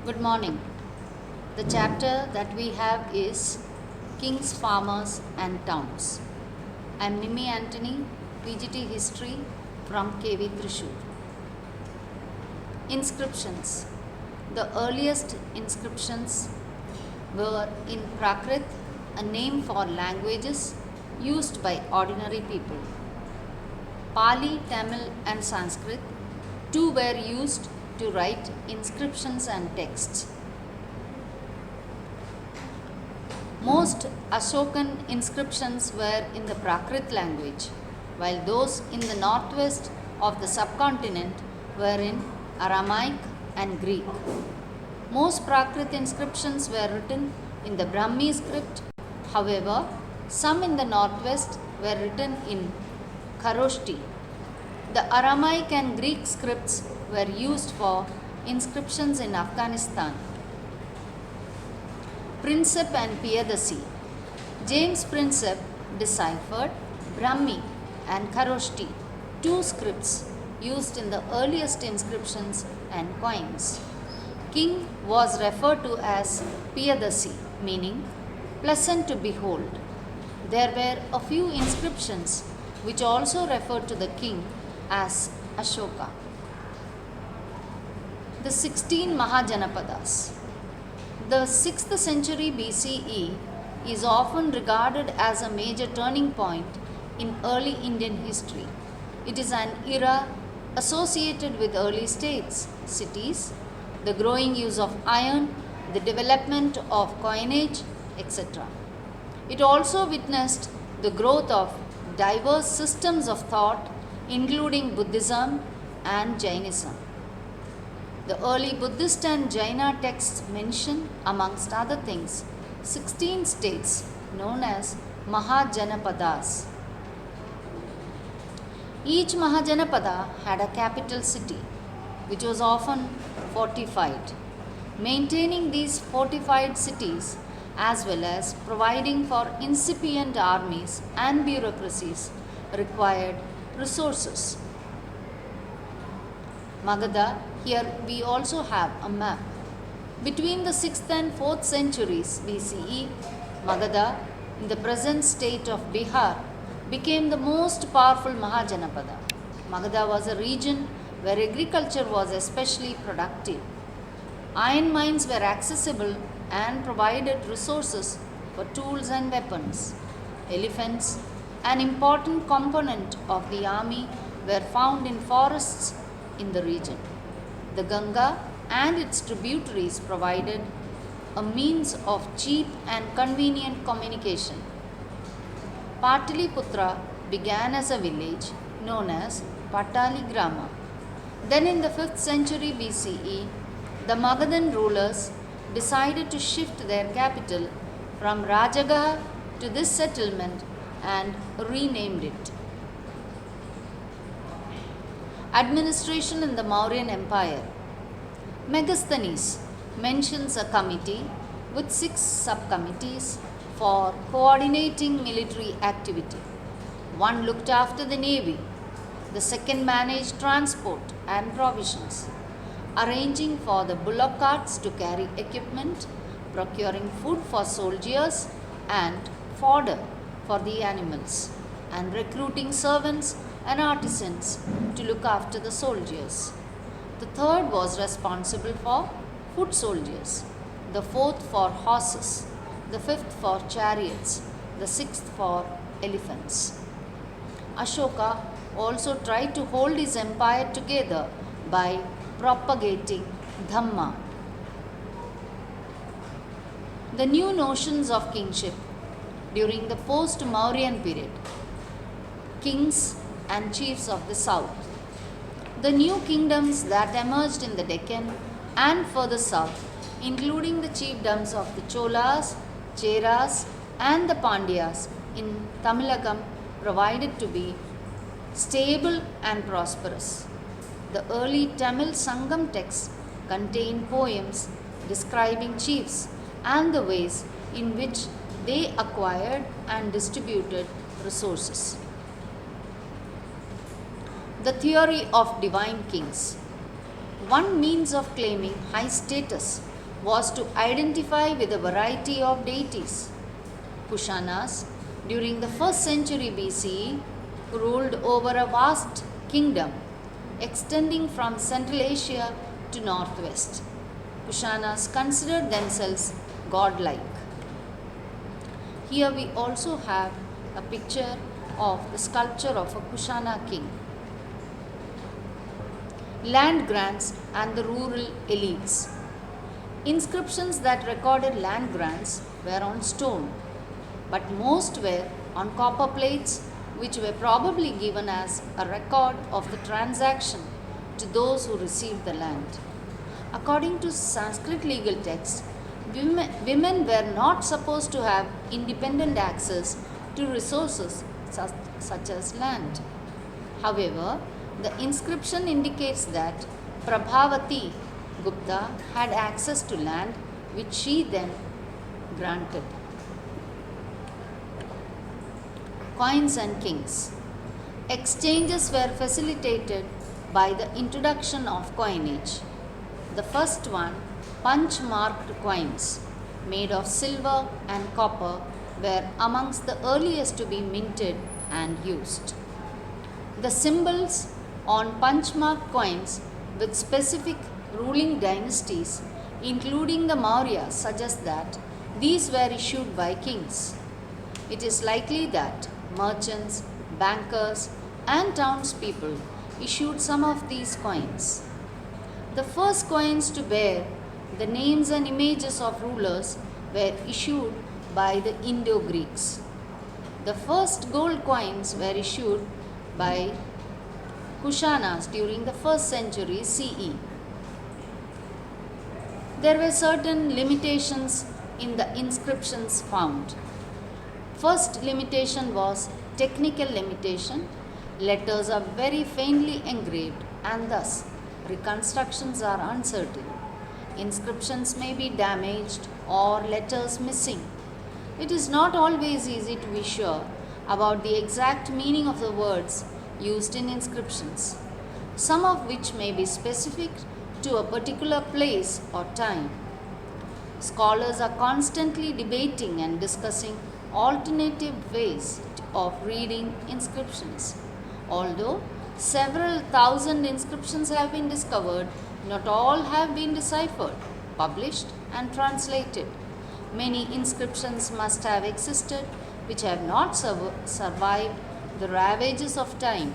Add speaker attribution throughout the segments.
Speaker 1: Good morning. The chapter that we have is Kings, Farmers and Towns. I am Nimi Anthony, PGT History from KV Thrissur. Inscriptions. The earliest inscriptions were in Prakrit, a name for languages used by ordinary people. Pali, Tamil and Sanskrit, two were used to write inscriptions and texts. Most Ashokan inscriptions were in the Prakrit language, while those in the northwest of the subcontinent were in Aramaic and Greek. Most Prakrit inscriptions were written in the Brahmi script. However, some in the northwest were written in Kharoshti. The Aramaic and Greek scripts were used for inscriptions in Afghanistan. Prinsep and Piyadasi. James Prinsep deciphered Brahmi and Kharoshti, two scripts used in the earliest inscriptions and coins. King was referred to as Piyadasi, meaning pleasant to behold. There were a few inscriptions which also referred to the king as Ashoka. The 16 Mahajanapadas. The 6th century BCE is often regarded as a major turning point in early Indian history. It is an era associated with early states, cities, the growing use of iron, the development of coinage, etc. It also witnessed the growth of diverse systems of thought, including Buddhism and Jainism. The early Buddhist and Jaina texts mention, amongst other things, 16 states known as Mahajanapadas. Each Mahajanapada had a capital city, which was often fortified. Maintaining these fortified cities, as well as providing for incipient armies and bureaucracies, required resources. Magadha, here we also have a map. Between the 6th and 4th centuries BCE, Magadha, in the present state of Bihar, became the most powerful Mahajanapada. Magadha was a region where agriculture was especially productive. Iron mines were accessible and provided resources for tools and weapons. Elephants, an important component of the army, were found in forests in the region. The Ganga and its tributaries provided a means of cheap and convenient communication. Pataliputra began as a village known as Pataligrama. Then in the 5th century BCE, the Magadhan rulers decided to shift their capital from Rajagaha to this settlement and renamed it. Administration in the Mauryan Empire. Megasthenes mentions a committee with 6 subcommittees for coordinating military activity. One looked after the navy, the second managed transport and provisions, arranging for the bullock carts to carry equipment, procuring food for soldiers and fodder for the animals, and recruiting servants and artisans to look after the soldiers. The third was responsible for foot soldiers, the fourth for horses, the fifth for chariots, the sixth for elephants. Ashoka also tried to hold his empire together by propagating Dhamma. The new notions of kingship during the post-Mauryan period. Kings and chiefs of the south. The new kingdoms that emerged in the Deccan and further south, including the chiefdoms of the Cholas, Cheras and the Pandyas in Tamilakam, provided to be stable and prosperous. The early Tamil Sangam texts contain poems describing chiefs and the ways in which they acquired and distributed resources. The theory of divine kings. One means of claiming high status was to identify with a variety of deities. Kushanas, during the 1st century BCE, ruled over a vast kingdom extending from Central Asia to Northwest. Kushanas considered themselves godlike. Here we also have a picture of the sculpture of a Kushana king. Land grants and the rural elites. Inscriptions that recorded land grants were on stone, but most were on copper plates, which were probably given as a record of the transaction to those who received the land. According to Sanskrit legal texts, women were not supposed to have independent access to resources such as land. However, the inscription indicates that Prabhavati Gupta had access to land which she then granted. Coins and kings. Exchanges were facilitated by the introduction of coinage. The first one, punch-marked coins made of silver and copper, were amongst the earliest to be minted and used. The symbols on punch-marked coins with specific ruling dynasties, including the Mauryas, suggest that these were issued by kings. It is likely that merchants, bankers, and townspeople issued some of these coins. The first coins to bear the names and images of rulers were issued by the Indo-Greeks. The first gold coins were issued by Kushanas during the 1st century CE. There were certain limitations in the inscriptions found. First limitation was technical limitation. Letters are very faintly engraved and thus reconstructions are uncertain. Inscriptions may be damaged or letters missing. It is not always easy to be sure about the exact meaning of the words used in inscriptions, some of which may be specific to a particular place or time. Scholars are constantly debating and discussing alternative ways of reading inscriptions. Although several thousand inscriptions have been discovered, not all have been deciphered, published, and translated. Many inscriptions must have existed which have not survived the ravages of time.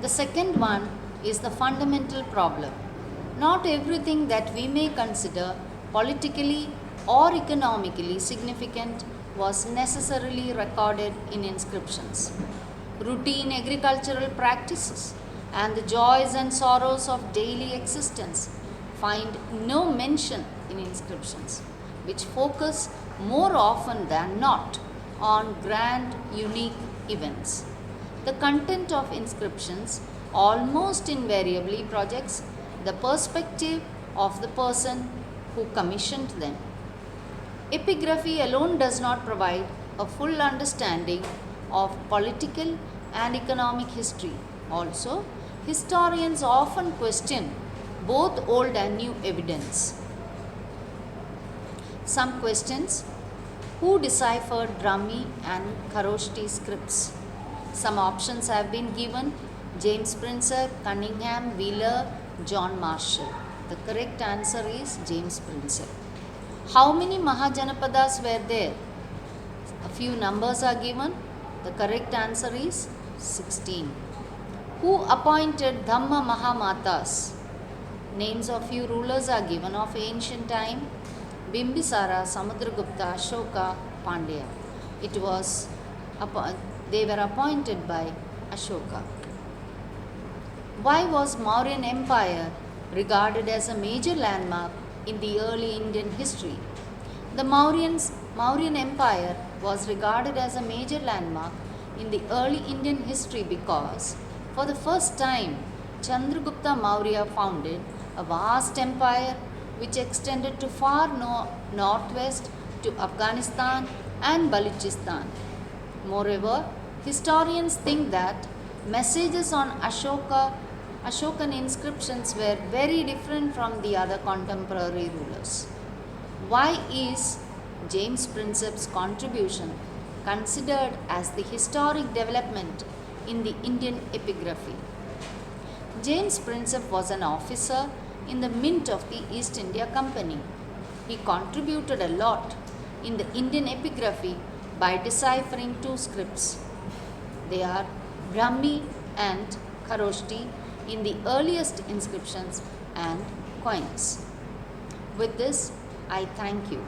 Speaker 1: The second one is the fundamental problem. Not everything that we may consider politically or economically significant was necessarily recorded in inscriptions. Routine agricultural practices and the joys and sorrows of daily existence find no mention in inscriptions, which focus more often than not on grand, unique events. The content of inscriptions almost invariably projects the perspective of the person who commissioned them. Epigraphy alone does not provide a full understanding of political and economic history. Also, historians often question both old and new evidence. Some questions: who deciphered Brahmi and Kharoshti scripts? Some options have been given: James Princer, Cunningham, Wheeler, John Marshall. The correct answer is James Princer. How many Mahajanapadas were there? A few numbers are given. The correct answer is 16. Who appointed Dhamma Mahamatas? Names of few rulers are given of ancient time: Bimbisara, Samudragupta, Ashoka, Pandya. They were appointed by Ashoka. Why was Mauryan Empire regarded as a major landmark in the early Indian history? The Mauryan Empire was regarded as a major landmark in the early Indian history because, for the first time, Chandragupta Maurya founded a vast empire which extended to far northwest to Afghanistan and Balochistan. Moreover, historians think that messages on Ashoka Ashokan inscriptions were very different from the other contemporary rulers. Why is James Prinsep's contribution considered as the historic development in the Indian epigraphy? James Prinsep was an officer in the Mint of the East India Company. He contributed a lot in the Indian epigraphy by deciphering two scripts. They are Brahmi and Kharoshti in the earliest inscriptions and coins. With this, I thank you.